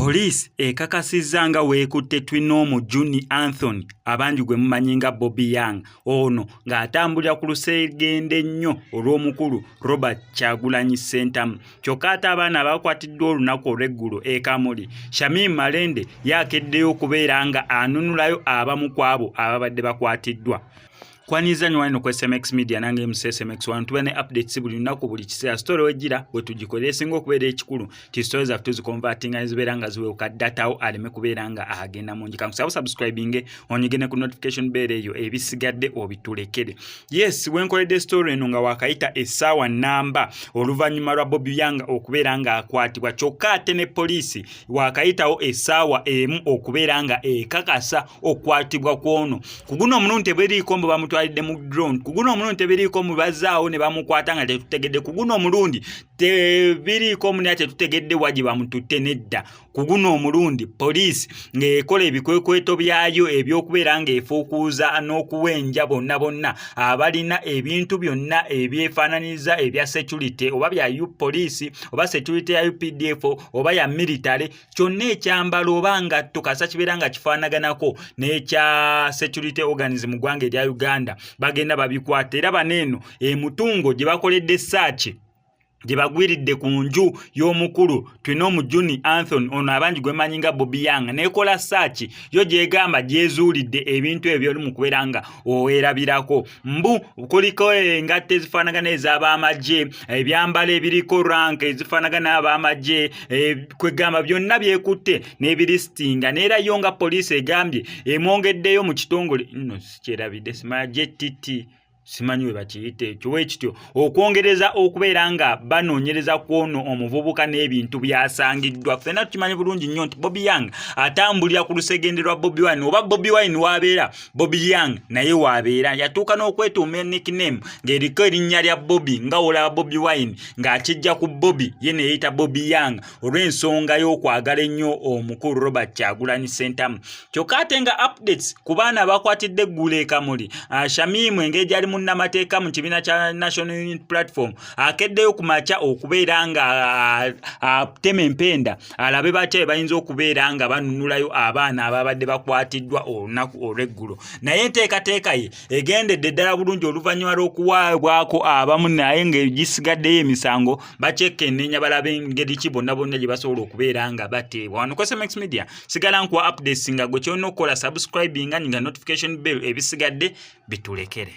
Police ekakasizza nga weekutte Twinomu Juni Anthony abangi gwe mumanyi nga Bobby Young ono ng'atambulira ku lusegende ennyo olw'omukulu Robert Kyagulanyi Ssentamu. Kyokka ate abaana abakwatiddwa olunaku olw'eggulo e Kamuli, Shamim Malende yakeddeyo okubeera nga anunulayo abamu ku abo ababadde bakwatiddwa. Kwaniza nnyo wano ku SMX Media nange mu SMX One tubane updates buli lunaku buli kiseera story wejjira bwe tugikolera esinga okubeera ekikulu ti stories zaffe tuzikonvertinga ezibeera nga ziweeka datawo aleme kubeera nga agenda mungi. Kankusaba subscribing onyigene ku notification bell eyo ebisigadde obitulekere. Yes, wenkoledde story eno nga wakayita essaawa namba oluvannyuma lwa Bobby Young okubeera nga akwatibwa, kyokka ate ne poliisi wakayitawo essaawa emu okubeera nga ekakasa okwatibwa kw'ono. Ku guno omulundi teberiiko mbu bamutwalidde mu drone, ku guno omulundi tebiriiko mu bazaawo ne bamukwata nga tetutegedde, ku guno omulundi tebiriiko muni tetutegedde waji bamututte nedda. Ku guno omulundi poliisi ng'ekola ebikwekweto byayo eby'okubeera ng'efuukuuza n'okuwenja bonna abalina ebintu byonna ebyefaananiza ebya security oba bya poliisi oba security ya UPDF oba ya military, kyonna ekyambalo oba ngatto kasa kibeera nga kifaanaganako n'ekya security organism ggwanga erya Uganda bagenda babikwata. Era baneeno emutungo gye bakoledde search gye bagwiridde ku nju y'omukulu Twinomu Juni Anthony ono abangi gwe manyi nga Bobby Young nekola search yo gyegamba gyezuulidde ebintu ebyo mu kubeera nga owerabirako mbu kuliko engatte ezifaanagana ez'abamagye, ebyambalo ebiriko rank ezifaanagana abamagye, kwegamba byonna byekutte n'ebiristinga. Neera yo nga poliisi egambye emwongeddeyo mu kitongole nno sikyerabidde simanya JTT simanyi we bakiyite ekyo wekityo okwongereza okubeera nga banoonyereza kwono omuvubuka n'ebintu byasangiddwa. Ffenna tukimanyi bulungi nnyo nti Bobby Young atambulira ku lusegende lwa Bobby Wine, oba Bobby Wine wabeera Bobby Young naye wabeera. Yatuuka n'okwetuuma nickname ng'eriko erinnya lya Bobby nga olaba Bobby Wine ng'akijja ku Bobby ye ne yeeyita Bobby Young olw'ensonga y'okwagala ennyo omukulu Robert Kyagulanyi Ssentamu. Kyokka ate nga updates ku baana abakwatidde eggulu e Kamuli, Shamim engeri gy'ali munnamateeka mu kibiina kya National Unity Platform akeddeyo ku makya okubeera nga atema empenda alabe batya bayinza okubeera nga banunulayo abaana ababadde bakwatiddwa olunaku olw'eggulo. Naye enteekateeka ye egendedde ddala bulungi oluvannyuma lw'okuwaabwako abamu naye ng'egisigaddeyo emisango bakyekenneenya balabe engeri ki bonna gye basobola okubeera nga bateebwa. Wano ku SMX Media sigala nkuwa updates nga gwe kyolina okukola subscribing nga notification bell ebisigadde bitulekere.